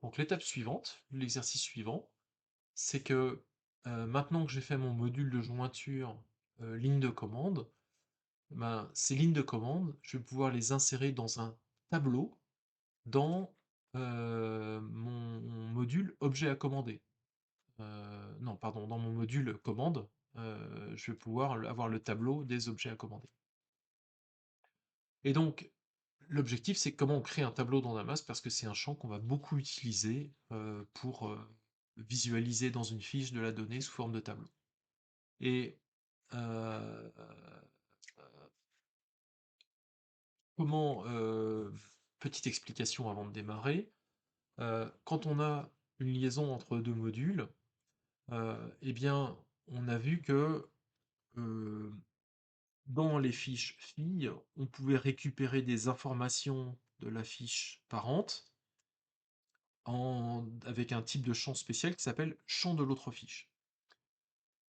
Donc l'étape suivante, l'exercice suivant, c'est que maintenant que j'ai fait mon module de jointure ligne de commande, ben, ces lignes de commande, je vais pouvoir les insérer dans un tableau dans mon module objet à commander. Non, pardon, dans mon module commande, je vais pouvoir avoir le tableau des objets à commander. Et donc, l'objectif, c'est comment on crée un tableau dans Damas, parce que c'est un champ qu'on va beaucoup utiliser pour visualiser dans une fiche de la donnée sous forme de tableau. Et euh, comment, petite explication avant de démarrer, quand on a une liaison entre deux modules, eh bien, on a vu que euh, dans les fiches filles, on pouvait récupérer des informations de la fiche parente avec un type de champ spécial qui s'appelle champ de l'autre fiche.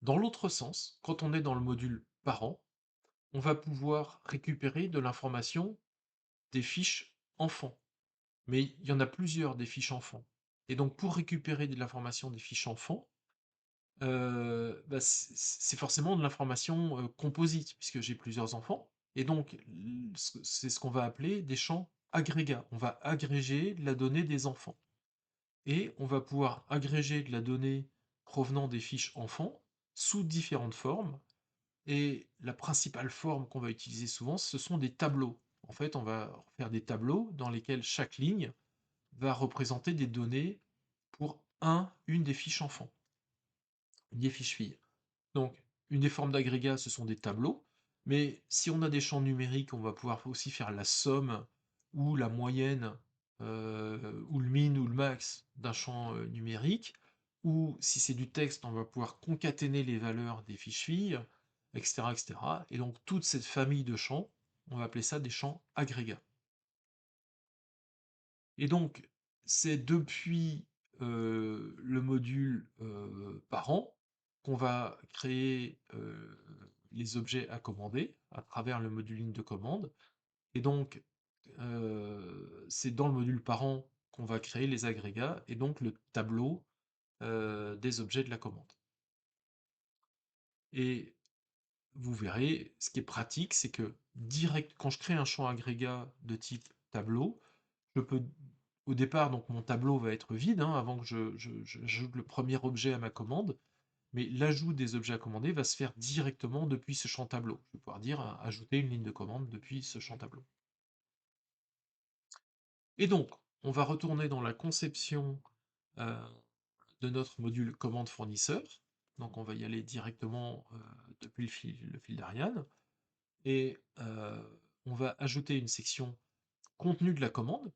Dans l'autre sens, quand on est dans le module parent, on va pouvoir récupérer de l'information des fiches enfants. Mais il y en a plusieurs des fiches enfants. Et donc pour récupérer de l'information des fiches enfants, bah, c'est forcément de l'information composite, puisque j'ai plusieurs enfants. Et donc c'est ce qu'on va appeler des champs agrégats. On va agréger la donnée des enfants. Et on va pouvoir agréger de la donnée provenant des fiches enfants sous différentes formes. Et la principale forme qu'on va utiliser souvent, ce sont des tableaux. En fait, on va faire des tableaux dans lesquels chaque ligne va représenter des données pour une des fiches enfants, des fiches filles. Donc, une des formes d'agrégat, ce sont des tableaux, mais si on a des champs numériques, on va pouvoir aussi faire la somme ou la moyenne, ou le min ou le max d'un champ numérique, ou si c'est du texte, on va pouvoir concaténer les valeurs des fiches filles, etc., etc. Et donc toute cette famille de champs, on va appeler ça des champs agrégats. Et donc, c'est depuis le module parent qu'on va créer les objets à commander à travers le module ligne de commande. Et donc, c'est dans le module parent qu'on va créer les agrégats et donc le tableau des objets de la commande. Et vous verrez, ce qui est pratique, c'est que direct, quand je crée un champ agrégat de type tableau, je peux, au départ, donc mon tableau va être vide, hein, avant que j'ajoute le premier objet à ma commande, mais l'ajout des objets à commander va se faire directement depuis ce champ tableau. Je vais pouvoir dire ajouter une ligne de commande depuis ce champ tableau. Et donc, on va retourner dans la conception euh, de notre module commande fournisseur. Donc on va y aller directement depuis le fil d'Ariane. Et on va ajouter une section contenu de la commande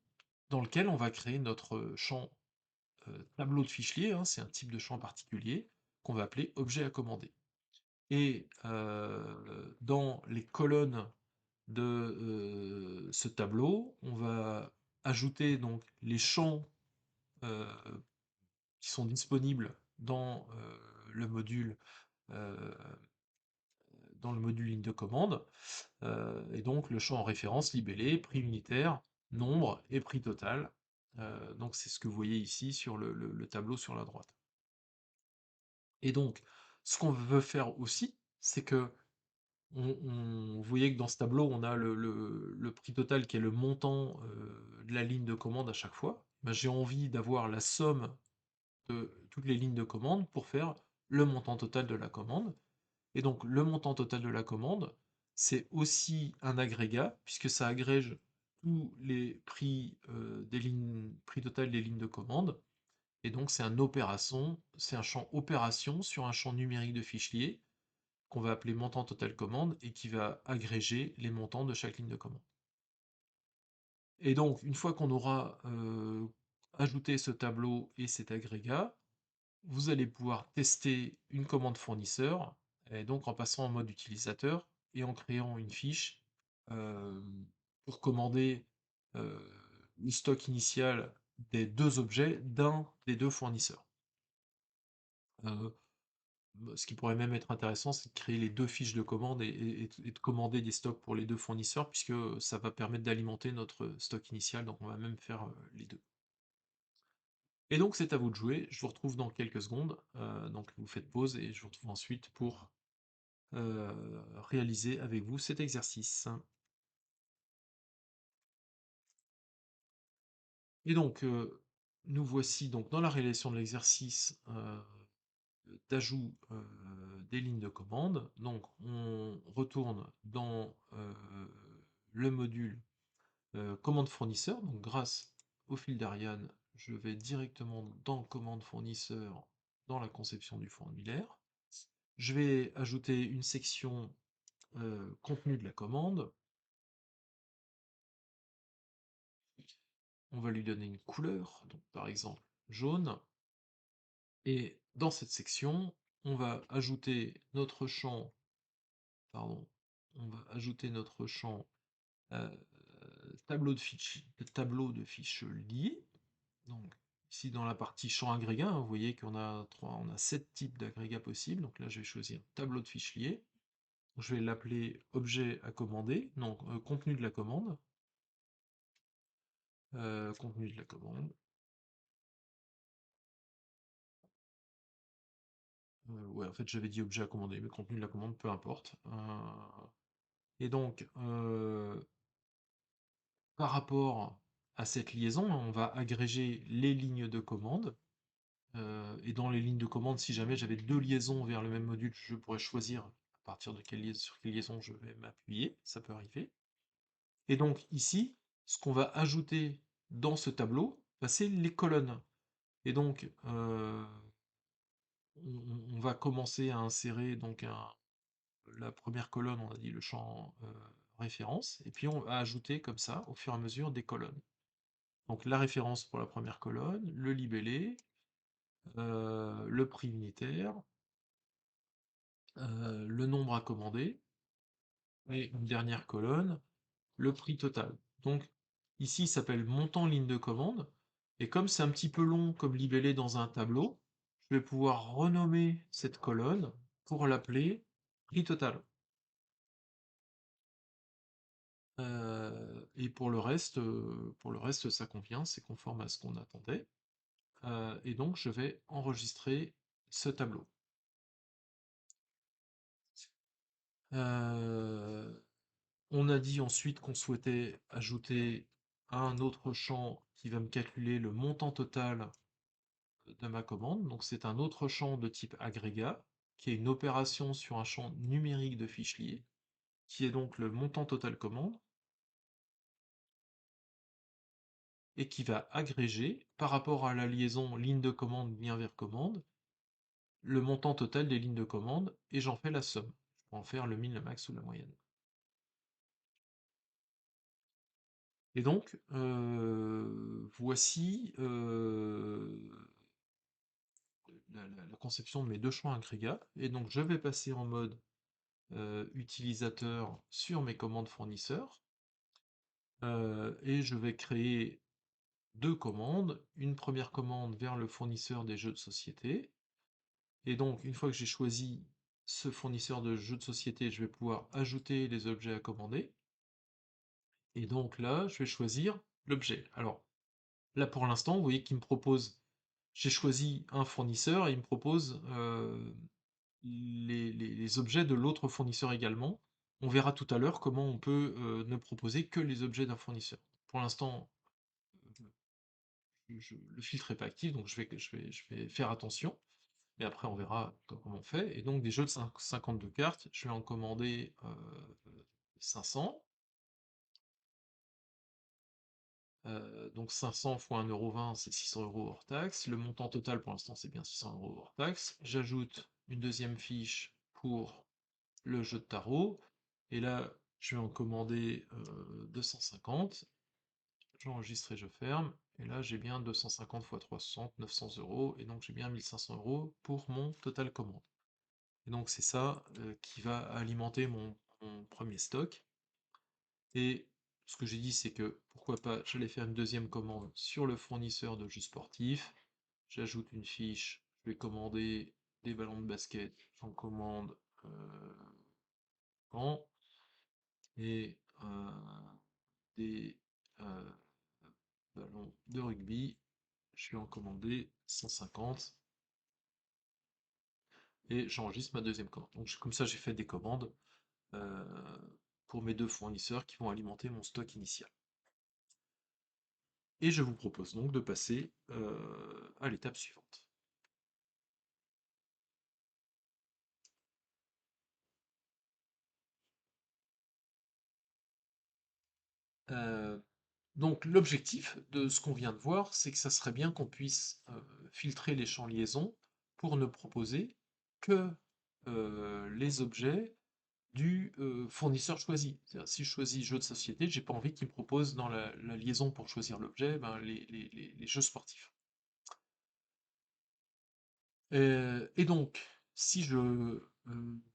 dans lequel on va créer notre champ tableau de fichier, hein, c'est un type de champ particulier qu'on va appeler objet à commander. Et dans les colonnes de ce tableau, on va ajouter donc les champs euh, qui sont disponibles le module euh, dans le module ligne de commande, et donc le champ en référence libellé, prix unitaire, nombre et prix total. Donc c'est ce que vous voyez ici sur le tableau sur la droite. Et donc, ce qu'on veut faire aussi, c'est que vous voyez que dans ce tableau, on a le prix total qui est le montant de la ligne de commande à chaque fois. Ben, j'ai envie d'avoir la somme de toutes les lignes de commande pour faire le montant total de la commande. Et donc le montant total de la commande, c'est aussi un agrégat, puisque ça agrège tous les prix des lignes, prix total des lignes de commande. Et donc c'est un champ opération sur un champ numérique de fichier qu'on va appeler montant total commande et qui va agréger les montants de chaque ligne de commande. Et donc, une fois qu'on aura ajouté ce tableau et cet agrégat, vous allez pouvoir tester une commande fournisseur, et donc en passant en mode utilisateur et en créant une fiche euh, pour commander euh, le stock initial des deux objets d'un des deux fournisseurs. Euh, Ce qui pourrait même être intéressant, c'est de créer les deux fiches de commande et de commander des stocks pour les deux fournisseurs, puisque ça va permettre d'alimenter notre stock initial, donc on va même faire les deux. Et donc c'est à vous de jouer, je vous retrouve dans quelques secondes, donc vous faites pause et je vous retrouve ensuite pour, réaliser avec vous cet exercice. Et donc, nous voici donc dans la réalisation de l'exercice, d'ajout, des lignes de commande. Donc on retourne dans, le module, commande fournisseur. Donc grâce au fil d'Ariane, je vais directement dans commande fournisseur, dans la conception du formulaire. Je vais ajouter une section, contenu de la commande. On va lui donner une couleur, donc par exemple jaune. Et dans cette section, on va ajouter notre champ, pardon, on va ajouter notre champ tableau de fiches liées. Donc ici dans la partie champ agrégat, hein, vous voyez qu'on a 7 types d'agrégats possibles. Donc là, je vais choisir tableau de fiches liées. Je vais l'appeler objet à commander, donc contenu de la commande. Contenu de la commande. Ouais, en fait, j'avais dit objet à commander, mais contenu de la commande, peu importe. Et donc, par rapport à cette liaison, on va agréger les lignes de commande. Et dans les lignes de commande, si jamais j'avais deux liaisons vers le même module, je pourrais choisir à partir de sur quelle liaison je vais m'appuyer, ça peut arriver. Et donc ici, ce qu'on va ajouter dans ce tableau, bah, c'est les colonnes. Et donc, on va commencer à insérer donc la première colonne, on a dit le champ référence, et puis on va ajouter comme ça, au fur et à mesure, des colonnes. Donc la référence pour la première colonne, le libellé, le prix unitaire, le nombre à commander, et une dernière colonne, le prix total. Donc ici, il s'appelle montant ligne de commande, et comme c'est un petit peu long comme libellé dans un tableau, je vais pouvoir renommer cette colonne pour l'appeler prix total. Et pour le reste, ça convient, c'est conforme à ce qu'on attendait. Et donc, je vais enregistrer ce tableau. On a dit ensuite qu'on souhaitait ajouter un autre champ qui va me calculer le montant total de ma commande. Donc, c'est un autre champ de type agrégat, qui est une opération sur un champ numérique de fiches liées, qui est donc le montant total commande, et qui va agréger, par rapport à la liaison ligne de commande, lien vers commande, le montant total des lignes de commande, et j'en fais la somme. Je peux en faire le min, le max ou la moyenne. Et donc, voici la conception de mes deux champs agrégats. Et donc, je vais passer en mode utilisateur sur mes commandes fournisseurs. Et je vais créer deux commandes. Une première commande vers le fournisseur des jeux de société. Et donc, une fois que j'ai choisi ce fournisseur de jeux de société, je vais pouvoir ajouter les objets à commander. Et donc là, je vais choisir l'objet. Alors, là pour l'instant, vous voyez qu'il me propose, j'ai choisi un fournisseur et il me propose les objets de l'autre fournisseur également. On verra tout à l'heure comment on peut ne proposer que les objets d'un fournisseur. Pour l'instant, le filtre n'est pas actif, donc je vais faire attention. Mais après, on verra comment on fait. Et donc, des jeux de 52 cartes, je vais en commander 500. Donc 500 fois 1,20 €, c'est 600 € hors taxe. Le montant total pour l'instant c'est bien 600 € hors taxe. J'ajoute une deuxième fiche pour le jeu de tarot. Et là, je vais en commander 250. J'enregistre et je ferme. Et là, j'ai bien 250 fois 360, 900 €. Et donc j'ai bien 1500 € pour mon total commande. Et donc c'est ça qui va alimenter mon premier stock. Et ce que j'ai dit, c'est que pourquoi pas, j'allais faire une deuxième commande sur le fournisseur de jeux sportifs. J'ajoute une fiche, je vais commander des ballons de basket, j'en commande en et des ballons de rugby, je vais en commander 150 et j'enregistre ma deuxième commande. Donc comme ça, j'ai fait des commandes euh, pour mes deux fournisseurs qui vont alimenter mon stock initial. Et je vous propose donc de passer à l'étape suivante. Euh, donc l'objectif de ce qu'on vient de voir, c'est que ça serait bien qu'on puisse filtrer les champs liaison pour ne proposer que les objets du fournisseur choisi. C'est-à-dire, si je choisis jeu de société, j'ai pas envie qu'il me propose dans la liaison pour choisir l'objet ben, les jeux sportifs. Et donc, si je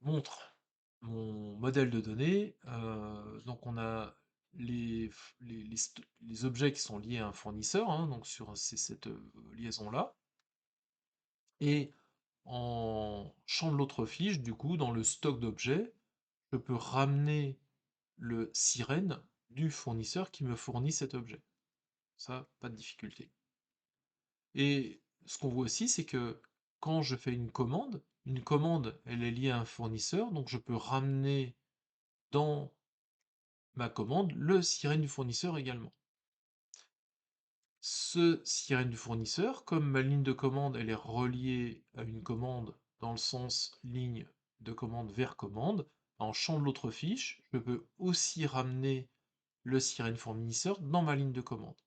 montre mon modèle de données, donc on a les, les objets qui sont liés à un fournisseur, hein, donc sur cette liaison-là, et en champ de l'autre fiche, du coup, dans le stock d'objets, je peux ramener le sirène du fournisseur qui me fournit cet objet. Ça, pas de difficulté. Et ce qu'on voit aussi, c'est que quand je fais une commande, elle est liée à un fournisseur, donc je peux ramener dans ma commande le sirène du fournisseur également. Ce sirène du fournisseur, comme ma ligne de commande, elle est reliée à une commande dans le sens ligne de commande vers commande, en champ de l'autre fiche, je peux aussi ramener le sirène fournisseur dans ma ligne de commande.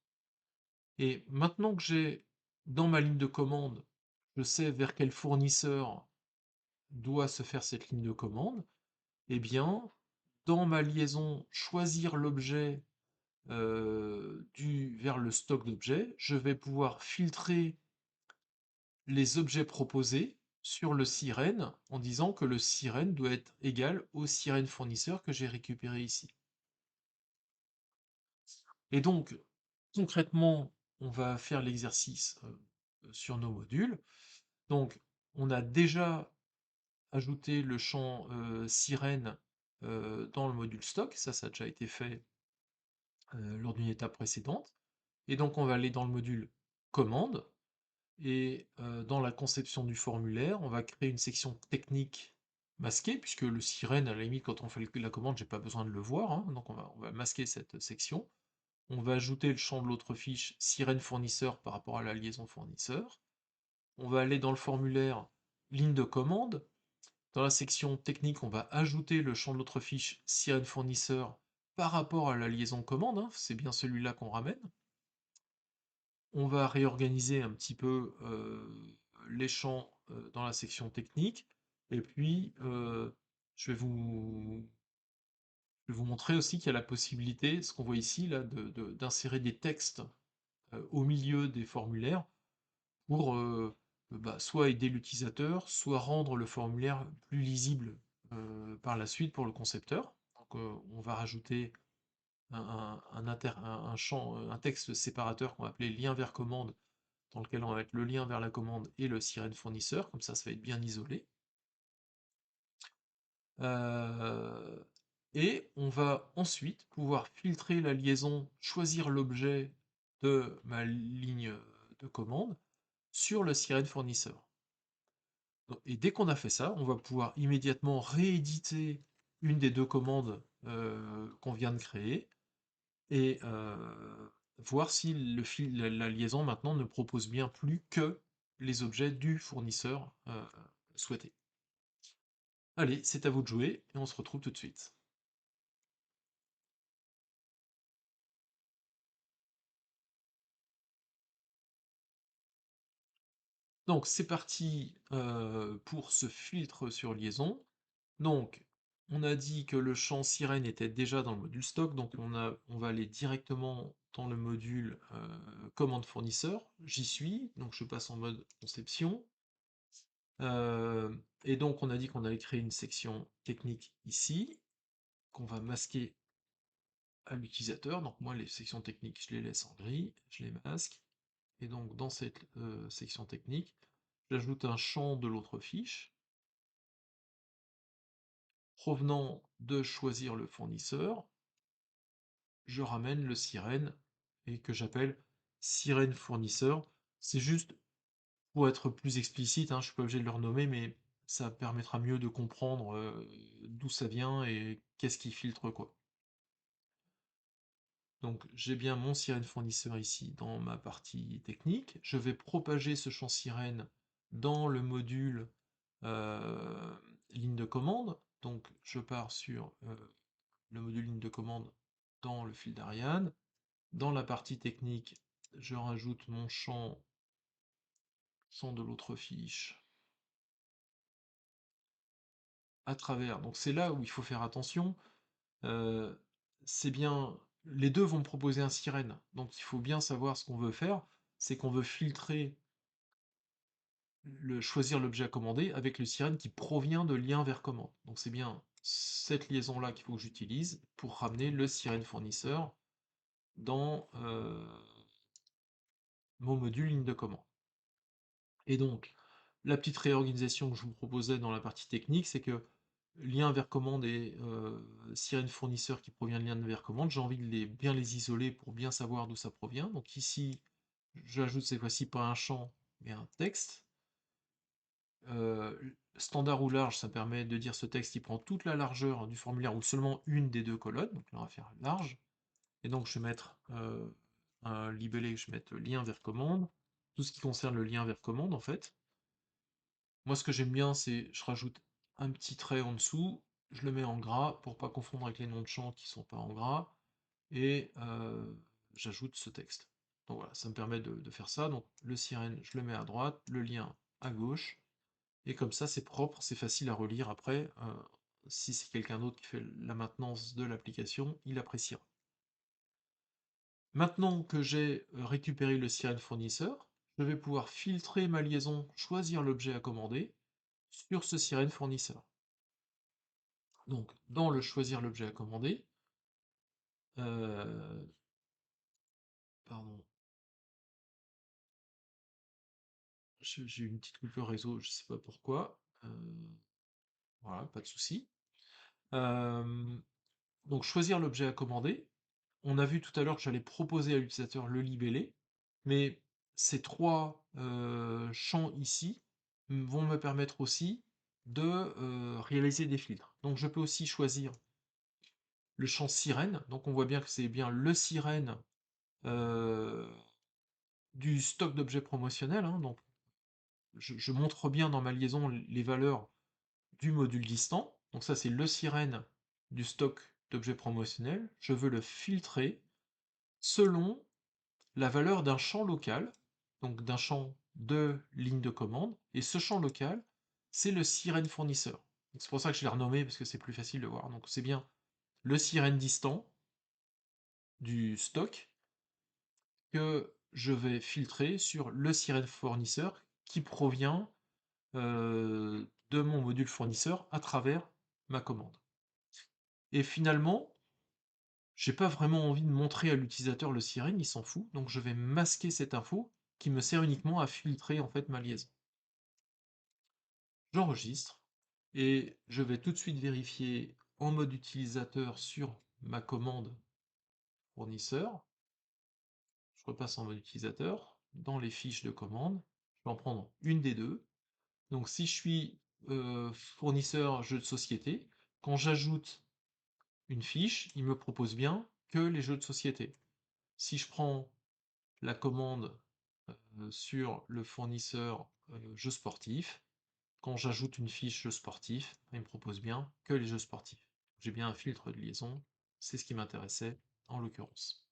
Et maintenant que j'ai dans ma ligne de commande, je sais vers quel fournisseur doit se faire cette ligne de commande, eh bien, dans ma liaison choisir l'objet vers le stock d'objets, je vais pouvoir filtrer les objets proposés sur le sirène en disant que le sirène doit être égal au sirène fournisseur que j'ai récupéré ici. Et donc, concrètement, on va faire l'exercice sur nos modules. Donc, on a déjà ajouté le champ sirène dans le module stock, ça a déjà été fait lors d'une étape précédente. Et donc, on va aller dans le module commande, et dans la conception du formulaire, on va créer une section technique masquée, puisque le sirène, à la limite, quand on fait la commande, j'ai pas besoin de le voir, hein, donc on va masquer cette section. On va ajouter le champ de l'autre fiche sirène fournisseur par rapport à la liaison fournisseur. On va aller dans le formulaire ligne de commande. Dans la section technique, on va ajouter le champ de l'autre fiche sirène fournisseur par rapport à la liaison commande, hein, c'est bien celui-là qu'on ramène. On va réorganiser un petit peu les champs dans la section technique, et puis je vais vous montrer aussi qu'il y a la possibilité, ce qu'on voit ici, là, d'insérer des textes au milieu des formulaires pour soit aider l'utilisateur, soit rendre le formulaire plus lisible par la suite pour le concepteur. Donc on va rajouter un champ, un texte séparateur qu'on va appeler lien vers commande, dans lequel on va mettre le lien vers la commande et le sirène fournisseur, comme ça va être bien isolé. Euh, et on va ensuite pouvoir filtrer la liaison, choisir l'objet de ma ligne de commande sur le sirène fournisseur. Et dès qu'on a fait ça, on va pouvoir immédiatement rééditer une des deux commandes qu'on vient de créer et voir si la liaison maintenant ne propose bien plus que les objets du fournisseur souhaité. Allez, c'est à vous de jouer et on se retrouve tout de suite. Donc c'est parti pour ce filtre sur liaison. Donc on a dit que le champ sirène était déjà dans le module stock, donc on va aller directement dans le module commande fournisseur. J'y suis, donc je passe en mode conception. Euh, et donc on a dit qu'on allait créer une section technique ici, qu'on va masquer à l'utilisateur. Donc moi les sections techniques, je les laisse en gris, je les masque. Et donc dans cette section technique, j'ajoute un champ de l'autre fiche, provenant de choisir le fournisseur, je ramène le sirène, et que j'appelle sirène fournisseur. C'est juste pour être plus explicite, hein, je suis pas obligé de le renommer, mais ça permettra mieux de comprendre, d'où ça vient et qu'est-ce qui filtre quoi. Donc j'ai bien mon sirène fournisseur ici dans ma partie technique. Je vais propager ce champ sirène dans le module ligne de commande. Donc je pars sur le module ligne de commande dans le fil d'Ariane. Dans la partie technique, je rajoute mon champ de l'autre fiche à travers. Donc c'est là où il faut faire attention. Euh, c'est bien, les deux vont me proposer un sirène. Donc il faut bien savoir ce qu'on veut faire. C'est qu'on veut filtrer choisir l'objet à commander avec le sirène qui provient de lien vers commande. Donc c'est bien cette liaison-là qu'il faut que j'utilise pour ramener le sirène fournisseur dans mon module ligne de commande. Et donc, la petite réorganisation que je vous proposais dans la partie technique, c'est que lien vers commande et sirène fournisseur qui provient de lien vers commande, j'ai envie de bien les isoler pour bien savoir d'où ça provient. Donc ici, j'ajoute cette fois-ci pas un champ, mais un texte. Standard ou large, ça permet de dire ce texte il prend toute la largeur du formulaire ou seulement une des deux colonnes, donc là on va faire large, et donc je vais mettre un libellé, je vais mettre lien vers commande, tout ce qui concerne le lien vers commande en fait. Moi ce que j'aime bien c'est, je rajoute un petit trait en dessous, je le mets en gras pour pas confondre avec les noms de champs qui sont pas en gras, et j'ajoute ce texte. Donc voilà, ça me permet de faire ça, donc le sirène je le mets à droite, le lien à gauche, et comme ça, c'est propre, c'est facile à relire après. Si c'est quelqu'un d'autre qui fait la maintenance de l'application, il appréciera. Maintenant que j'ai récupéré le sirène fournisseur, je vais pouvoir filtrer ma liaison, choisir l'objet à commander sur ce sirène fournisseur. Donc, dans le choisir l'objet à commander, euh, pardon, j'ai eu une petite coupure réseau, je sais pas pourquoi. Voilà, pas de souci. Euh, donc, choisir l'objet à commander. On a vu tout à l'heure que j'allais proposer à l'utilisateur le libellé, mais ces trois champs ici vont me permettre aussi de réaliser des filtres. Donc je peux aussi choisir le champ sirène, donc on voit bien que c'est bien le sirène euh, du stock d'objets promotionnels, hein. Donc je montre bien dans ma liaison les valeurs du module distant, donc ça c'est le sirène du stock d'objets promotionnels, je veux le filtrer selon la valeur d'un champ local, donc d'un champ de ligne de commande, et ce champ local, c'est le sirène fournisseur. C'est pour ça que je l'ai renommé, parce que c'est plus facile de voir. Donc c'est bien le sirène distant du stock que je vais filtrer sur le sirène fournisseur qui provient de mon module fournisseur à travers ma commande. Et finalement, j'ai pas vraiment envie de montrer à l'utilisateur le sirène, il s'en fout, donc je vais masquer cette info qui me sert uniquement à filtrer en fait ma liaison. J'enregistre et je vais tout de suite vérifier en mode utilisateur sur ma commande fournisseur. Je repasse en mode utilisateur, dans les fiches de commande, je vais en prendre une des deux. Donc si je suis fournisseur jeu de société, quand j'ajoute une fiche, il me propose bien que les jeux de société. Si je prends la commande sur le fournisseur jeux sportifs, quand j'ajoute une fiche jeux sportifs, il me propose bien que les jeux sportifs. J'ai bien un filtre de liaison, c'est ce qui m'intéressait en l'occurrence.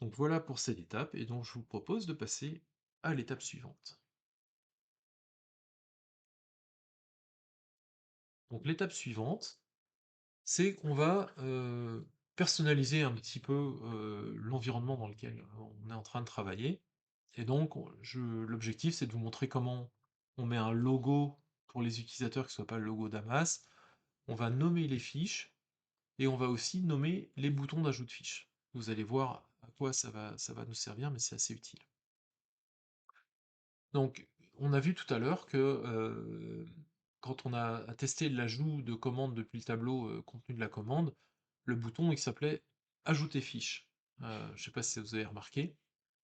Donc voilà pour cette étape, et donc je vous propose de passer à l'étape suivante. Donc l'étape suivante, c'est qu'on va personnaliser un petit peu l'environnement dans lequel on est en train de travailler. Et donc, l'objectif, c'est de vous montrer comment on met un logo pour les utilisateurs qui ne soit pas le logo Damas. On va nommer les fiches et on va aussi nommer les boutons d'ajout de fiches. Vous allez voir à quoi ça va nous servir, mais c'est assez utile. Donc, on a vu tout à l'heure que quand on a testé l'ajout de commandes depuis le tableau contenu de la commande, le bouton il s'appelait Ajouter fiche. Je ne sais pas si vous avez remarqué.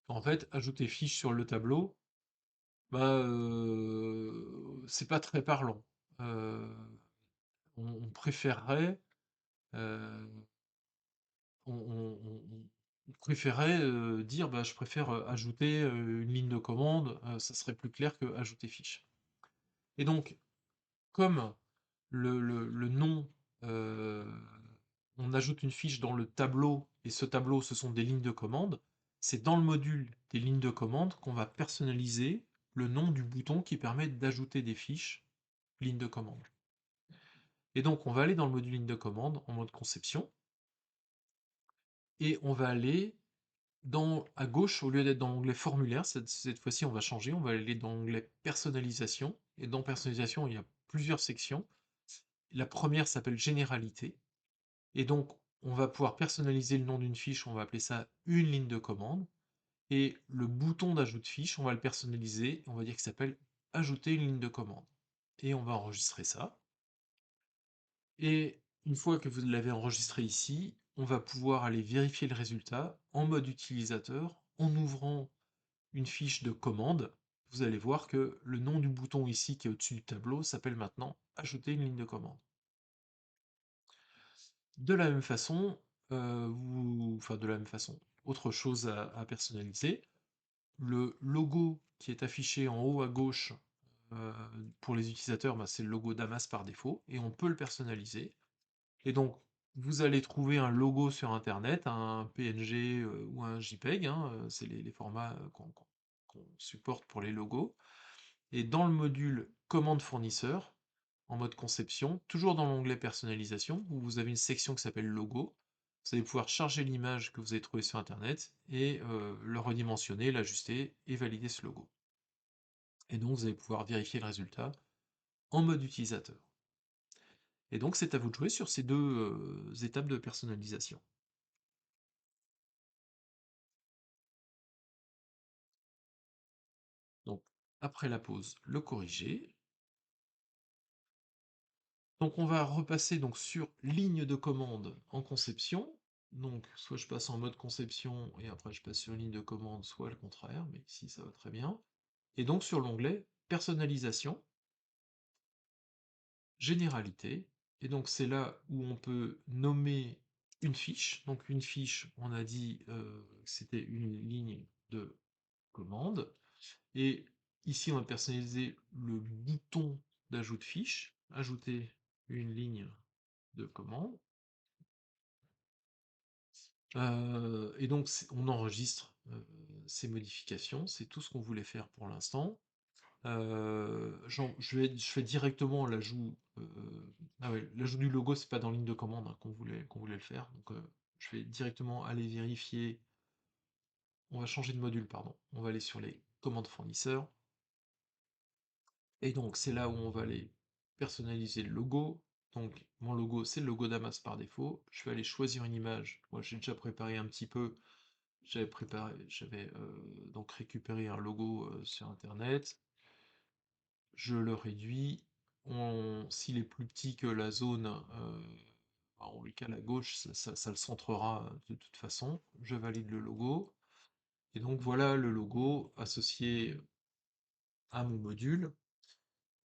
En fait, ajouter fiche sur le tableau, bah, c'est pas très parlant. Heu, on préférerait, heu, on préférerait, dire: «Bah, je préfère, ajouter, une ligne de commande», ça serait plus clair que «ajouter fiche» et donc comme le nom, heu, on ajoute une fiche dans le tableau et ce tableau, ce sont des lignes de commande, c'est dans le module des lignes de commande qu'on va personnaliser le nom du bouton qui permet d'ajouter des fiches lignes de commande. Et donc on va aller dans le module ligne de commande en mode conception et on va aller à gauche, au lieu d'être dans l'onglet formulaire, cette fois-ci on va changer, on va aller dans l'onglet personnalisation et dans personnalisation il y a plusieurs sections. La première s'appelle généralité. Et donc, on va pouvoir personnaliser le nom d'une fiche, on va appeler ça une ligne de commande. Et le bouton d'ajout de fiche, on va le personnaliser, on va dire qu'il s'appelle ajouter une ligne de commande. Et on va enregistrer ça. Et une fois que vous l'avez enregistré ici, on va pouvoir aller vérifier le résultat en mode utilisateur, en ouvrant une fiche de commande. Vous allez voir que le nom du bouton ici qui est au-dessus du tableau s'appelle maintenant ajouter une ligne de commande. De la même façon, enfin de la même façon, autre chose à personnaliser, le logo qui est affiché en haut à gauche pour les utilisateurs, bah, c'est le logo Damas par défaut, et on peut le personnaliser. Et donc, vous allez trouver un logo sur Internet, un PNG ou un JPEG, hein, c'est les formats qu'on supporte pour les logos. Et dans le module commande fournisseur, en mode conception, toujours dans l'onglet personnalisation, où vous avez une section qui s'appelle logo, vous allez pouvoir charger l'image que vous avez trouvée sur Internet et le redimensionner, l'ajuster et valider ce logo. Et donc vous allez pouvoir vérifier le résultat en mode utilisateur. Et donc c'est à vous de jouer sur ces deux étapes de personnalisation. Donc après la pause, le corriger. Donc on va repasser donc sur ligne de commande en conception. Donc soit je passe en mode conception et après je passe sur ligne de commande, soit le contraire, mais ici ça va très bien. Et donc sur l'onglet personnalisation, généralité, et donc c'est là où on peut nommer une fiche. Donc une fiche, on a dit que c'était une ligne de commande. Et ici on va personnaliser le bouton d'ajout de fiche, ajouter une ligne de commande. Et donc on enregistre ces modifications, c'est tout ce qu'on voulait faire pour l'instant. Je fais directement l'ajout. Ah ouais, l'ajout du logo, c'est pas dans ligne de commande hein, qu'on voulait le faire. Donc je vais directement aller vérifier. On va changer de module, pardon. On va aller sur les commandes fournisseurs. Et donc c'est là où on va aller personnaliser le logo. Donc mon logo, c'est le logo Damas par défaut. Je vais aller choisir une image. Moi j'ai déjà préparé un petit peu. J'avais donc récupéré un logo sur internet, je le réduis, s'il est plus petit que la zone, bah, on le cale à gauche, ça le centrera de toute façon, je valide le logo, et donc voilà le logo associé à mon module,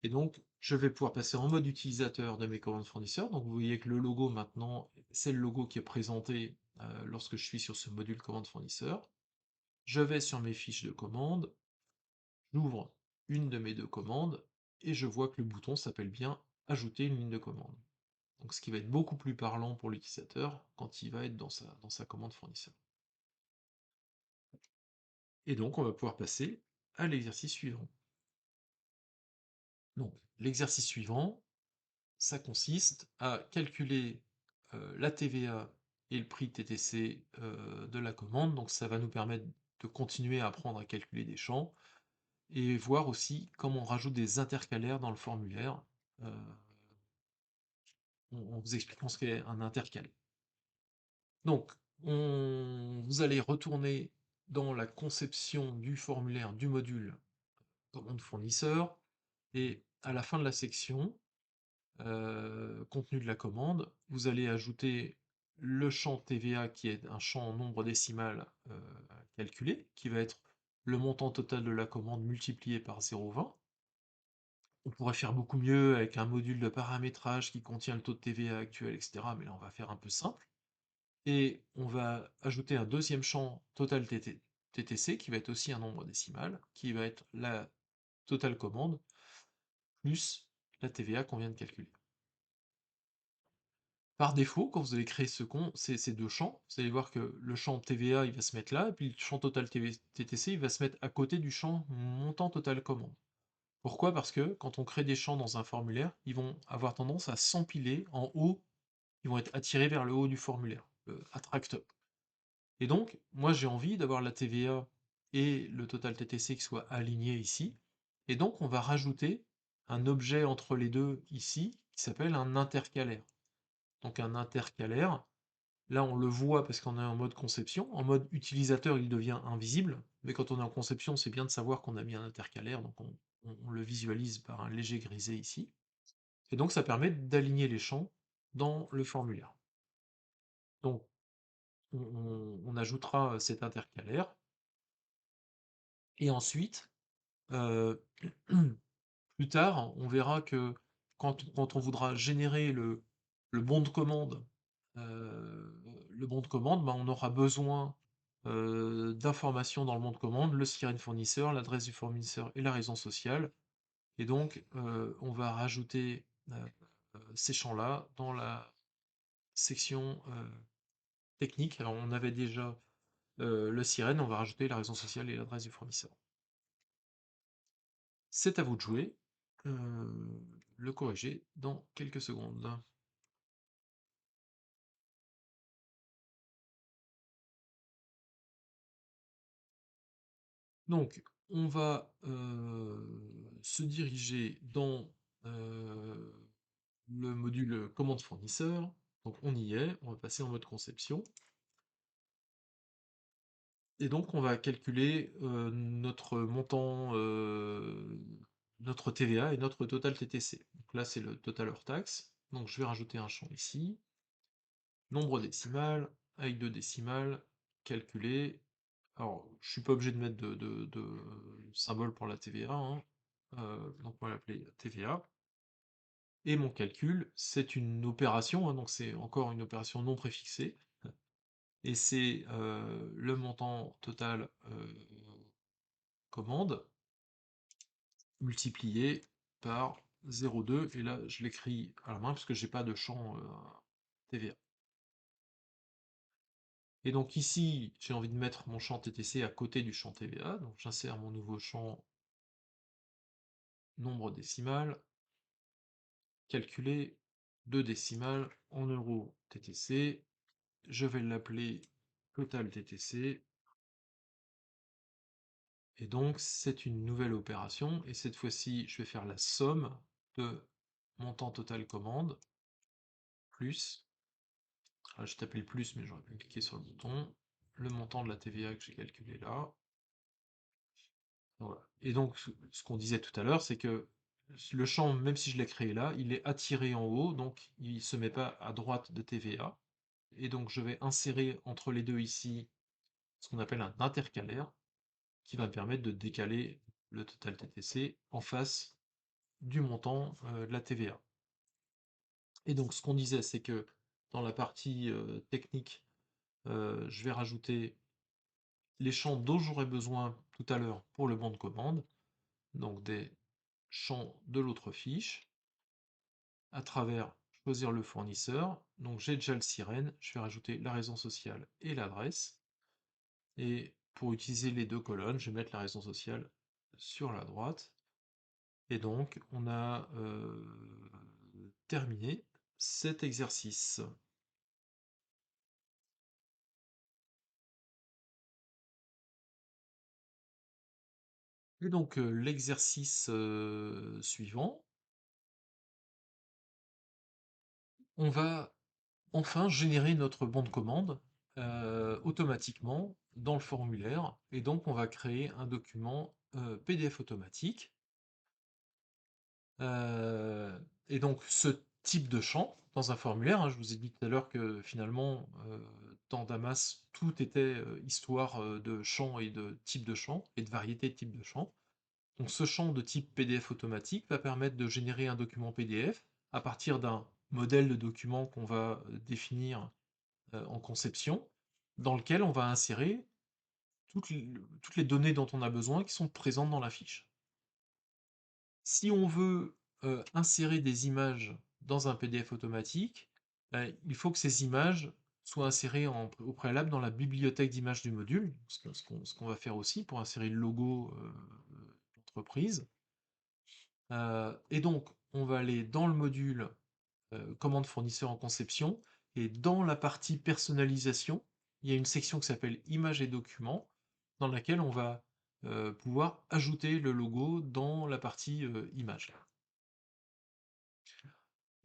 et donc je vais pouvoir passer en mode utilisateur de mes commandes fournisseurs, donc vous voyez que le logo maintenant, c'est le logo qui est présenté lorsque je suis sur ce module commande fournisseur. Je vais sur mes fiches de commande, j'ouvre une de mes deux commandes et je vois que le bouton s'appelle bien ajouter une ligne de commande. Donc ce qui va être beaucoup plus parlant pour l'utilisateur quand il va être dans sa commande fournisseur. Et donc on va pouvoir passer à l'exercice suivant. Donc l'exercice suivant, ça consiste à calculer la TVA et le prix TTC de la commande. Donc ça va nous permettre de continuer à apprendre à calculer des champs et voir aussi comment on rajoute des intercalaires dans le formulaire en vous expliquant ce qu'est un intercalé. Donc, vous allez retourner dans la conception du formulaire du module commande fournisseur et à la fin de la section contenu de la commande, vous allez ajouter le champ TVA qui est un champ en nombre décimal calculé, qui va être le montant total de la commande multiplié par 0,20. On pourrait faire beaucoup mieux avec un module de paramétrage qui contient le taux de TVA actuel, etc. Mais là, on va faire un peu simple. Et on va ajouter un deuxième champ total TTC qui va être aussi un nombre décimal, qui va être la totale commande plus la TVA qu'on vient de calculer. Par défaut, quand vous allez créer ces deux champs, vous allez voir que le champ TVA il va se mettre là, et puis le champ total TTC il va se mettre à côté du champ montant total commande. Pourquoi? Parce que quand on crée des champs dans un formulaire, ils vont avoir tendance à s'empiler en haut, ils vont être attirés vers le haut du formulaire, le attract. Et donc, moi j'ai envie d'avoir la TVA et le total TTC qui soient alignés ici, et donc on va rajouter un objet entre les deux ici, qui s'appelle un intercalaire. Donc un intercalaire, là on le voit parce qu'on est en mode conception, en mode utilisateur il devient invisible, mais quand on est en conception c'est bien de savoir qu'on a mis un intercalaire, donc on le visualise par un léger grisé ici, et donc ça permet d'aligner les champs dans le formulaire. Donc on ajoutera cet intercalaire, et ensuite, plus tard, on verra que quand on voudra générer le bon de commande, ben, on aura besoin d'informations dans le bon de commande, le sirène fournisseur, l'adresse du fournisseur et la raison sociale. Et donc, on va rajouter ces champs-là dans la section technique. Alors, on avait déjà le sirène, on va rajouter la raison sociale et l'adresse du fournisseur. C'est à vous de jouer. Le corriger dans quelques secondes. Donc, on va se diriger dans le module commande fournisseur. Donc, on y est, on va passer en mode conception. Et donc, on va calculer notre montant, notre TVA et notre total TTC. Donc là, c'est le total hors taxe. Donc, je vais rajouter un champ ici. Nombre décimal, avec deux décimales, calculé. Alors, je suis pas obligé de mettre de symbole pour la TVA, hein. Donc on va l'appeler TVA. Et mon calcul, c'est une opération, hein, donc c'est encore une opération non préfixée. Et c'est le montant total commande multiplié par 0,2. Et là, je l'écris à la main parce que j'ai pas de champ TVA. Et donc ici, j'ai envie de mettre mon champ TTC à côté du champ TVA, donc j'insère mon nouveau champ nombre décimal, calculé, 2 décimales en euros TTC, je vais l'appeler total TTC, et donc c'est une nouvelle opération, et cette fois-ci, je vais faire la somme de montant total commande, plus, je tapais le plus, mais j'aurais pu cliquer sur le bouton, le montant de la TVA que j'ai calculé là. Voilà. Et donc, ce qu'on disait tout à l'heure, c'est que le champ, même si je l'ai créé là, il est attiré en haut, donc il ne se met pas à droite de TVA. Et donc, je vais insérer entre les deux ici ce qu'on appelle un intercalaire, qui va me permettre de décaler le total TTC en face du montant de la TVA. Et donc, ce qu'on disait, c'est que dans la partie technique, je vais rajouter les champs dont j'aurai besoin tout à l'heure pour le bon de commande, donc des champ de l'autre fiche, à travers choisir le fournisseur. Donc j'ai déjà le sirène, je vais rajouter la raison sociale et l'adresse. Et pour utiliser les deux colonnes, je vais mettre la raison sociale sur la droite. Et donc on a terminé cet exercice. Et donc l'exercice suivant, on va enfin générer notre bon de commande automatiquement dans le formulaire, et donc on va créer un document PDF automatique. Et donc ce type de champ, dans un formulaire, hein. Je vous ai dit tout à l'heure que finalement, dans Damas, tout était, histoire, de champs et de types de champs et de variétés de types de champs. Donc ce champ de type PDF automatique va permettre de générer un document PDF à partir d'un modèle de document qu'on va, définir, en conception, dans lequel on va insérer toutes les données dont on a besoin qui sont présentes dans la fiche. Si on veut, insérer des images dans un PDF automatique, il faut que ces images soient insérées au préalable dans la bibliothèque d'images du module, ce qu'on va faire aussi pour insérer le logo, d'entreprise. Et donc on va aller dans le module, commande fournisseur en conception, et dans la partie personnalisation, il y a une section qui s'appelle images et documents, dans laquelle on va, pouvoir ajouter le logo dans la partie, images.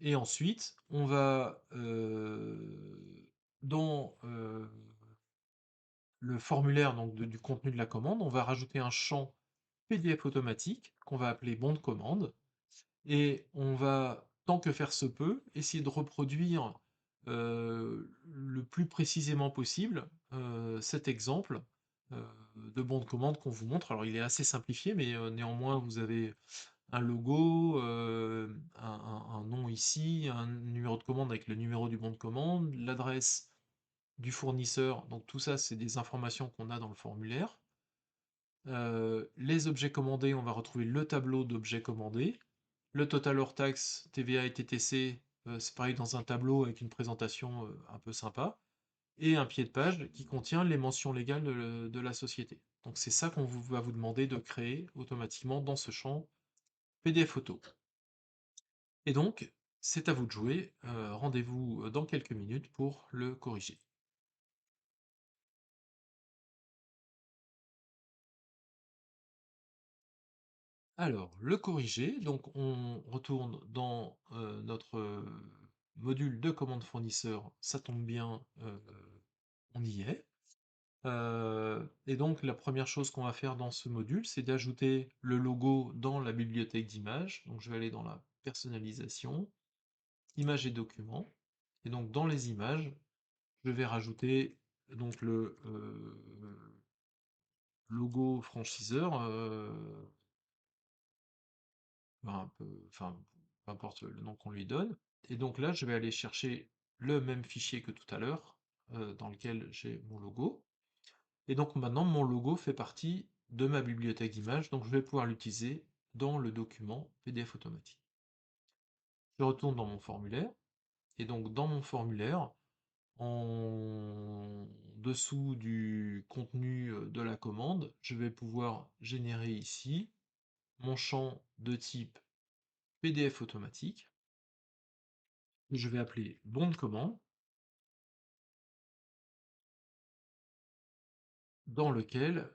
Et ensuite, on va, dans, le formulaire donc du contenu de la commande, on va rajouter un champ PDF automatique qu'on va appeler bon de commande, et on va, tant que faire se peut, essayer de reproduire, le plus précisément possible, cet exemple, de bon de commande qu'on vous montre. Alors il est assez simplifié, mais, néanmoins vous avez un logo, un nom ici, un numéro de commande avec le numéro du bon de commande, l'adresse du fournisseur, donc tout ça, c'est des informations qu'on a dans le formulaire. Les objets commandés, on va retrouver le tableau d'objets commandés. Le total hors taxe, TVA et TTC, c'est pareil dans un tableau avec une présentation, un peu sympa. Et un pied de page qui contient les mentions légales de la société. Donc c'est ça qu'on va vous demander de créer automatiquement dans ce champ PDF photo. Et donc, c'est à vous de jouer. Rendez-vous dans quelques minutes pour le corriger. Alors, le corriger, donc on retourne dans notre module de commande fournisseur, ça tombe bien, on y est. Et donc la première chose qu'on va faire dans ce module, c'est d'ajouter le logo dans la bibliothèque d'images. Donc je vais aller dans la personnalisation, images et documents. Et donc dans les images, je vais rajouter donc le logo franchiseur, enfin, peu importe le nom qu'on lui donne. Et donc là, je vais aller chercher le même fichier que tout à l'heure, dans lequel j'ai mon logo. Et donc maintenant, mon logo fait partie de ma bibliothèque d'images, donc je vais pouvoir l'utiliser dans le document PDF automatique. Je retourne dans mon formulaire, et donc dans mon formulaire, en dessous du contenu de la commande, je vais pouvoir générer ici mon champ de type PDF automatique, que je vais appeler bon de commande, dans lequel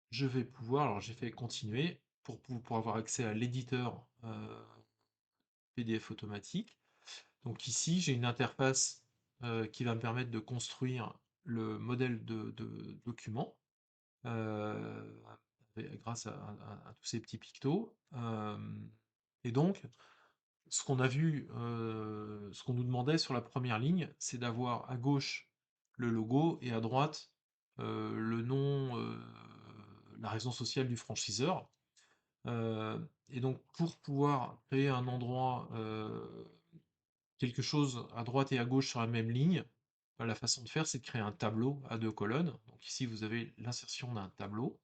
je vais pouvoir, alors j'ai fait continuer, pour avoir accès à l'éditeur PDF automatique. Donc ici, j'ai une interface qui va me permettre de construire le modèle de document euh, grâce à tous ces petits pictos. Et donc, ce qu'on a vu, ce qu'on nous demandait sur la première ligne, c'est d'avoir à gauche le logo et à droite le nom, la raison sociale du franchiseur. Et donc, pour pouvoir créer un endroit, quelque chose à droite et à gauche sur la même ligne, bah, la façon de faire, c'est de créer un tableau à deux colonnes. Donc ici, vous avez l'insertion d'un tableau.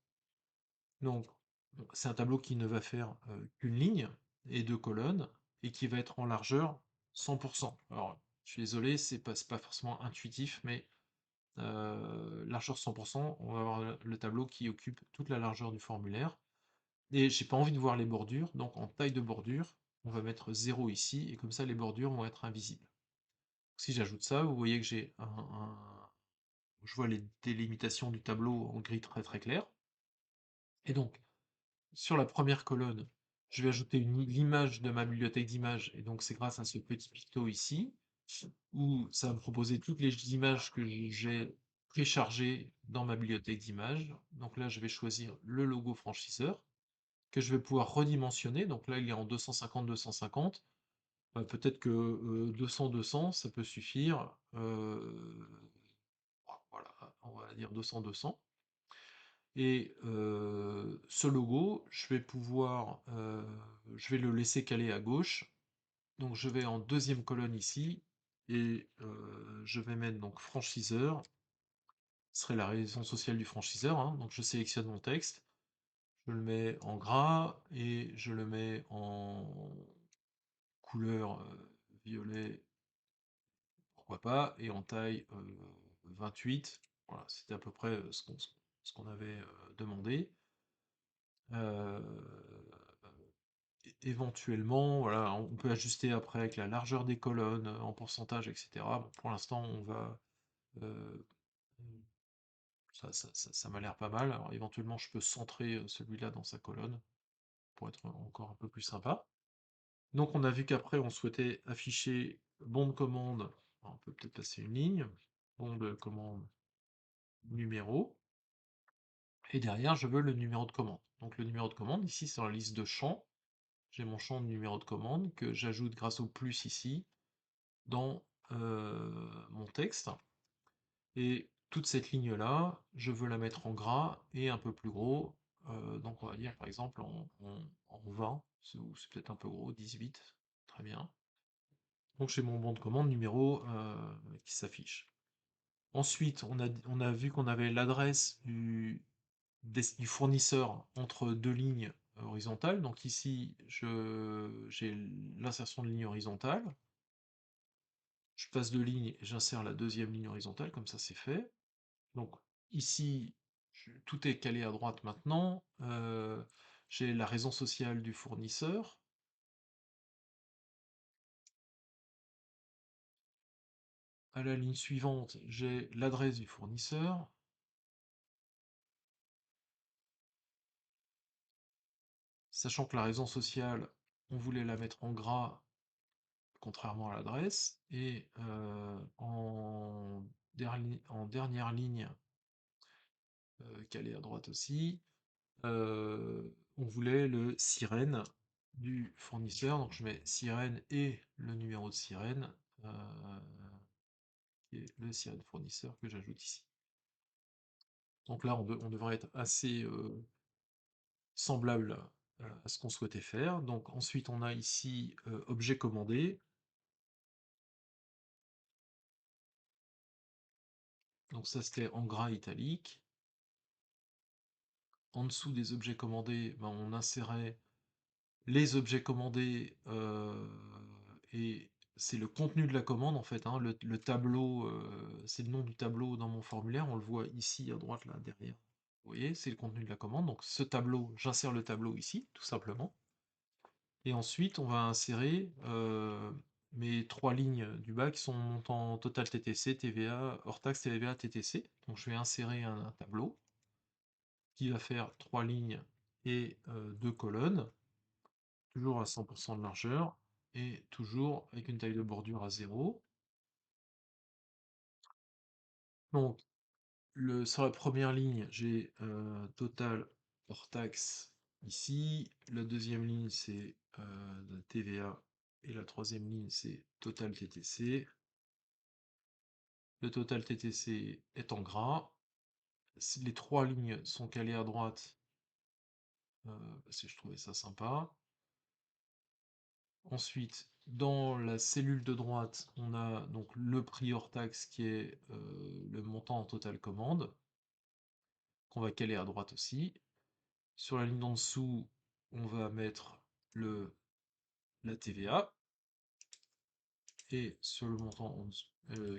Donc, bon, c'est un tableau qui ne va faire qu'une ligne et deux colonnes, et qui va être en largeur 100%. Alors, je suis désolé, c'est pas forcément intuitif, mais largeur 100%, on va avoir le tableau qui occupe toute la largeur du formulaire. Et j'ai pas envie de voir les bordures, donc en taille de bordure, on va mettre 0 ici, et comme ça les bordures vont être invisibles. Si j'ajoute ça, vous voyez que je vois les délimitations du tableau en gris très très clair. Et donc, sur la première colonne, je vais ajouter l'image de ma bibliothèque d'images, et donc c'est grâce à ce petit picto ici, où ça va me proposer toutes les images que j'ai préchargées dans ma bibliothèque d'images. Donc là, je vais choisir le logo franchiseur, que je vais pouvoir redimensionner. Donc là, il est en 250-250. Peut-être que 200-200, ça peut suffire. Voilà, on va dire 200-200. Et ce logo, je vais le laisser caler à gauche. Donc je vais en deuxième colonne ici, et je vais mettre donc franchiseur, ce serait la raison sociale du franchiseur, hein. Donc je sélectionne mon texte, je le mets en gras, et je le mets en couleur violet, pourquoi pas, et en taille 28. Voilà, c'était à peu près ce qu'on avait demandé. Euh, Éventuellement, voilà, on peut ajuster après avec la largeur des colonnes, en pourcentage, etc. Bon, pour l'instant, on va. euh, ça m'a l'air pas mal. Alors, éventuellement, je peux centrer celui-là dans sa colonne pour être encore un peu plus sympa. Donc, on a vu qu'après, on souhaitait afficher bon de commande. Alors, on peut peut-être passer une ligne. Bon de commande numéro. Et derrière, je veux le numéro de commande. Donc, le numéro de commande, ici, c'est dans la liste de champs. J'ai mon champ de numéro de commande que j'ajoute grâce au plus ici dans mon texte. Et toute cette ligne-là, je veux la mettre en gras et un peu plus gros. Donc on va dire par exemple en 20, c'est peut-être un peu gros, 18, très bien. Donc j'ai mon bon de commande numéro qui s'affiche. Ensuite, on a vu qu'on avait l'adresse du fournisseur entre deux lignes horizontales. Donc ici, j'ai l'insertion de ligne horizontale. Je passe deux lignes et j'insère la deuxième ligne horizontale, comme ça c'est fait. Donc ici, tout est calé à droite maintenant. J'ai la raison sociale du fournisseur. À la ligne suivante, j'ai l'adresse du fournisseur. Sachant que la raison sociale, on voulait la mettre en gras, contrairement à l'adresse. Et en dernière ligne, calée à droite aussi, on voulait le sirène du fournisseur. Donc je mets sirène et le numéro de sirène, qui est le sirène fournisseur que j'ajoute ici. Donc là, on devrait être assez semblable à ce qu'on souhaitait faire. Donc ensuite, on a ici objet commandé. Donc ça, c'était en gras italique. En dessous des objets commandés, ben, on insérait les objets commandés, et c'est le contenu de la commande en fait, hein. Le tableau, c'est le nom du tableau dans mon formulaire, on le voit ici à droite là derrière. Vous voyez, c'est le contenu de la commande. Donc ce tableau, j'insère le tableau ici, tout simplement. Et ensuite, on va insérer mes trois lignes du bas qui sont montant total TTC, TVA, hors taxe, TVA, TTC. Donc je vais insérer un tableau qui va faire trois lignes et deux colonnes, toujours à 100% de largeur, et toujours avec une taille de bordure à 0. Donc, sur la première ligne, j'ai total hors taxe ici. La deuxième ligne, c'est la TVA. Et la troisième ligne, c'est total TTC. Le total TTC est en gras. Les trois lignes sont calées à droite, parce que je trouvais ça sympa. Ensuite, dans la cellule de droite, on a donc le prix hors taxe qui est le montant en total commande, qu'on va caler à droite aussi. Sur la ligne d'en dessous, on va mettre la TVA, et sur le montant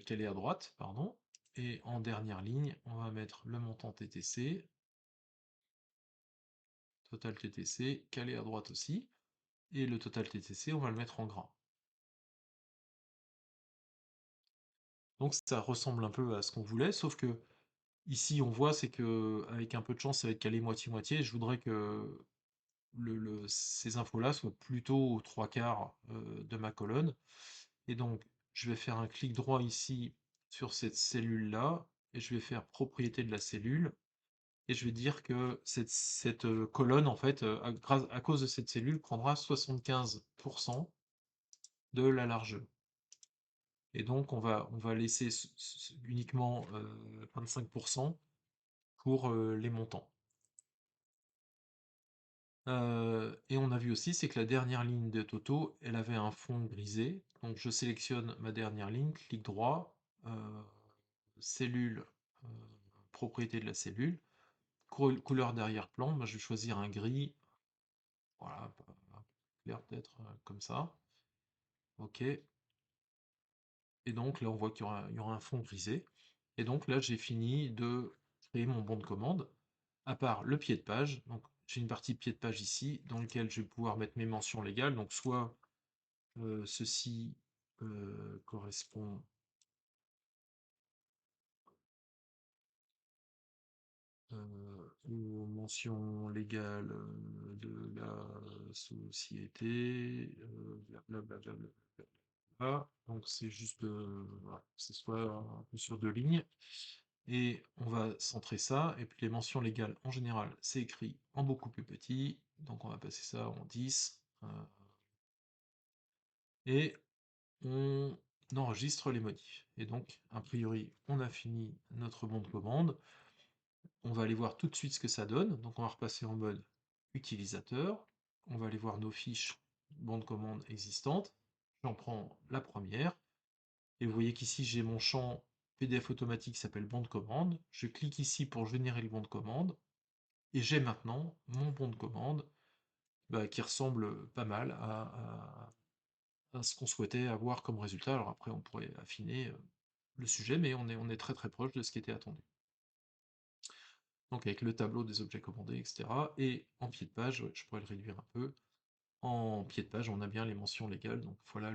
calé à droite, pardon. Et en dernière ligne, on va mettre le montant TTC, total TTC, calé à droite aussi. Et le total TTC, on va le mettre en gras. Donc ça ressemble un peu à ce qu'on voulait, sauf que ici on voit c'est que avec un peu de chance ça va être calé moitié-moitié. Je voudrais que ces infos-là soient plutôt aux trois quarts de ma colonne. Et donc je vais faire un clic droit ici sur cette cellule-là, et je vais faire propriété de la cellule, et je vais dire que cette colonne, en fait, à cause de cette cellule, prendra 75% de la largeur. Et donc on va laisser uniquement 25% pour les montants. Et on a vu aussi, c'est que la dernière ligne de Toto, elle avait un fond grisé. Donc je sélectionne ma dernière ligne, clic droit, cellule, euh, propriété de la cellule, couleur d'arrière-plan, moi je vais choisir un gris, voilà, clair peut-être comme ça. Ok. Et donc là on voit il y aura un fond grisé. Et donc là j'ai fini de créer mon bon de commande, à part le pied de page. Donc j'ai une partie pied de page ici, dans lequel je vais pouvoir mettre mes mentions légales. Donc soit ceci correspond aux mentions légales de la société, blablabla. Donc c'est juste, voilà, que ce soit un peu sur deux lignes. Et on va centrer ça, et puis les mentions légales en général, c'est écrit en beaucoup plus petit, donc on va passer ça en 10, et on enregistre les modifs. Et donc, a priori, on a fini notre bon de commande. On va aller voir tout de suite ce que ça donne. Donc on va repasser en mode utilisateur. On va aller voir nos fiches bon de commande existantes. J'en prends la première. Et vous voyez qu'ici j'ai mon champ PDF automatique qui s'appelle bon de commande. Je clique ici pour générer le bon de commande. Et j'ai maintenant mon bon de commande qui ressemble pas mal à ce qu'on souhaitait avoir comme résultat. Alors après on pourrait affiner le sujet, mais on est très très proche de ce qui était attendu. Donc avec le tableau des objets commandés, etc. Et en pied de page, ouais, je pourrais le réduire un peu. En pied de page, on a bien les mentions légales. Donc voilà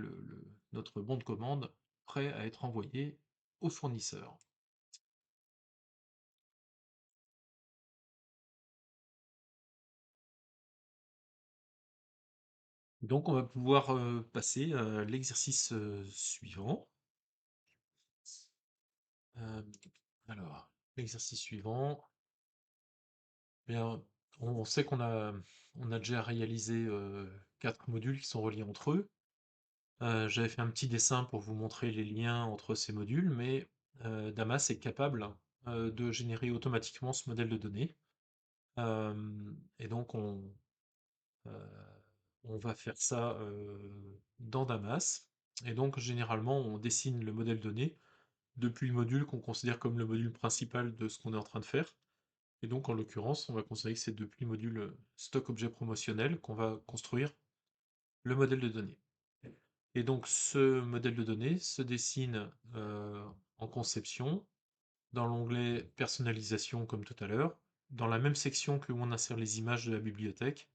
notre bon de commande prêt à être envoyé au fournisseur. Donc on va pouvoir passer à l'exercice suivant. Euh, alors, l'exercice suivant, bien, on sait on a déjà réalisé 4 modules qui sont reliés entre eux. J'avais fait un petit dessin pour vous montrer les liens entre ces modules, mais Damas est capable de générer automatiquement ce modèle de données. Et donc euh, on va faire ça dans Damas. Et donc généralement on dessine le modèle donné depuis le module qu'on considère comme le module principal de ce qu'on est en train de faire. Et donc en l'occurrence, on va considérer que c'est depuis le module stock objet promotionnel qu'on va construire le modèle de données. Et donc ce modèle de données se dessine en conception, dans l'onglet personnalisation comme tout à l'heure, dans la même section que où on insère les images de la bibliothèque,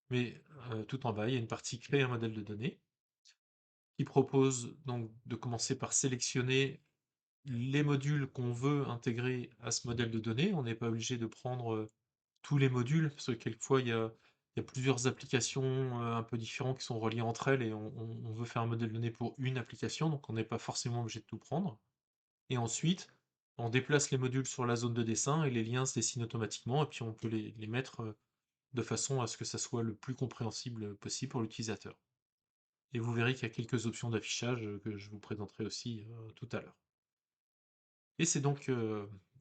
mais tout en bas, il y a une partie créer un modèle de données, qui propose donc de commencer par sélectionner les modules qu'on veut intégrer à ce modèle de données. On n'est pas obligé de prendre tous les modules, parce que quelquefois il y a plusieurs applications un peu différentes qui sont reliées entre elles et on veut faire un modèle de données pour une application, donc on n'est pas forcément obligé de tout prendre. Et ensuite, on déplace les modules sur la zone de dessin et les liens se dessinent automatiquement, et puis on peut les mettre de façon à ce que ça soit le plus compréhensible possible pour l'utilisateur. Et vous verrez qu'il y a quelques options d'affichage que je vous présenterai aussi tout à l'heure. Et c'est donc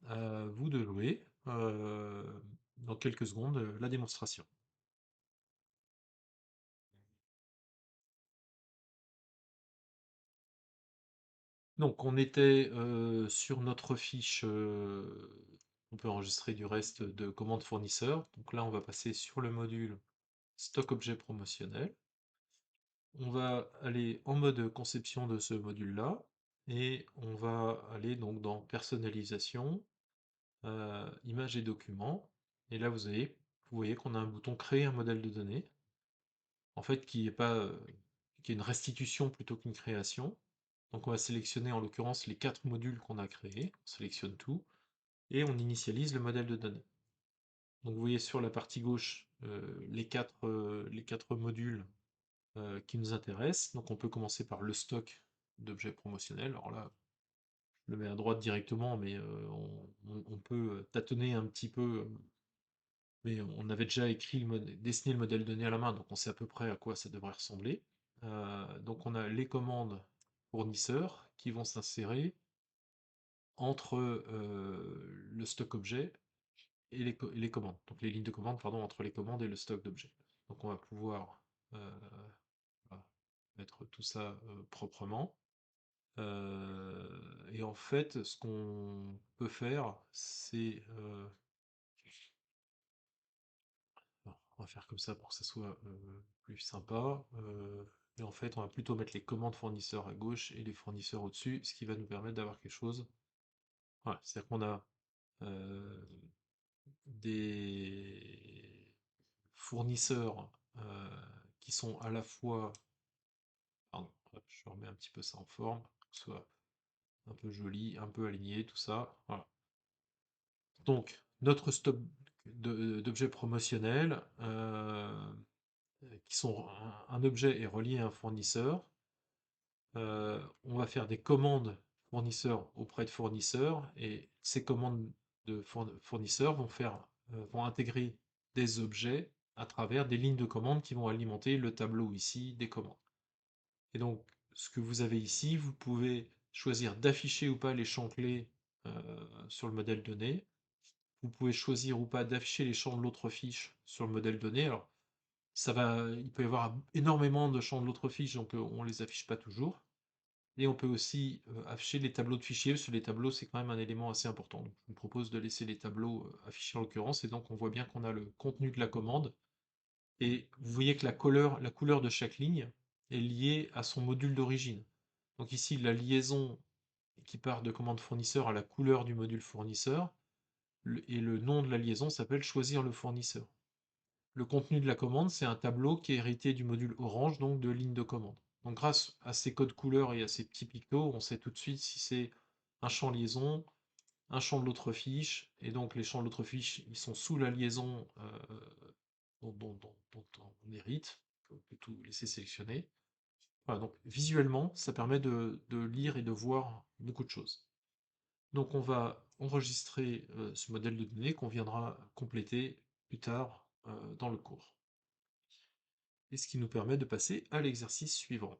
à vous de jouer dans quelques secondes la démonstration. Donc on était sur notre fiche, on peut enregistrer du reste de commande fournisseur. Donc là on va passer sur le module stock objet promotionnel. On va aller en mode conception de ce module-là et on va aller donc dans personnalisation, images et documents. Et là vous voyez qu'on a un bouton créer un modèle de données, en fait qui est pas, qui est une restitution plutôt qu'une création. Donc on va sélectionner en l'occurrence les 4 modules qu'on a créés, on sélectionne tout, et on initialise le modèle de données. Donc vous voyez sur la partie gauche les quatre modules qui nous intéressent. Donc on peut commencer par le stock d'objets promotionnels. Alors là, je le mets à droite directement, mais on peut tâtonner un petit peu, mais on avait déjà dessiné le modèle de données à la main, donc on sait à peu près à quoi ça devrait ressembler. Donc on a les commandes fournisseurs qui vont s'insérer entre le stock objet et les commandes. Donc les lignes de commande, pardon, entre les commandes et le stock d'objets. Donc on va pouvoir voilà, mettre tout ça proprement. Et en fait, ce qu'on peut faire, c'est... on va faire comme ça pour que ça soit plus sympa. Et en fait, on va plutôt mettre les commandes fournisseurs à gauche et les fournisseurs au-dessus, ce qui va nous permettre d'avoir quelque chose. Voilà, c'est-à-dire qu'on a euh, des fournisseurs qui sont à la fois... Pardon, hop, je remets un petit peu ça en forme, pour que ce soit un peu joli, un peu aligné, tout ça. Voilà. Donc, notre stock d'objets promotionnels, qui sont un objet est relié à un fournisseur. On va faire des commandes fournisseurs auprès de fournisseurs, et ces commandes de fournisseurs vont intégrer des objets à travers des lignes de commandes qui vont alimenter le tableau ici des commandes. Et donc, ce que vous avez ici, vous pouvez choisir d'afficher ou pas les champs clés sur le modèle donné. Vous pouvez choisir ou pas d'afficher les champs de l'autre fiche sur le modèle donné. Alors, il peut y avoir énormément de champs de l'autre fiche, donc on les affiche pas toujours. Et on peut aussi afficher les tableaux de fichiers, parce que les tableaux, c'est quand même un élément assez important. Donc, je vous propose de laisser les tableaux affichés en l'occurrence, et donc on voit bien qu'on a le contenu de la commande. Et vous voyez que la couleur de chaque ligne est liée à son module d'origine. Donc ici, la liaison qui part de commande fournisseur à la couleur du module fournisseur, et le nom de la liaison s'appelle choisir le fournisseur. Le contenu de la commande, c'est un tableau qui est hérité du module orange, donc de ligne de commande. Donc grâce à ces codes couleurs et à ces petits pictos, on sait tout de suite si c'est un champ liaison, un champ de l'autre fiche, et donc les champs de l'autre fiche, ils sont sous la liaison dont on hérite, on peut tout laisser sélectionner. Voilà, donc visuellement, ça permet de lire et de voir beaucoup de choses. Donc on va enregistrer ce modèle de données qu'on viendra compléter plus tard dans le cours. Et ce qui nous permet de passer à l'exercice suivant.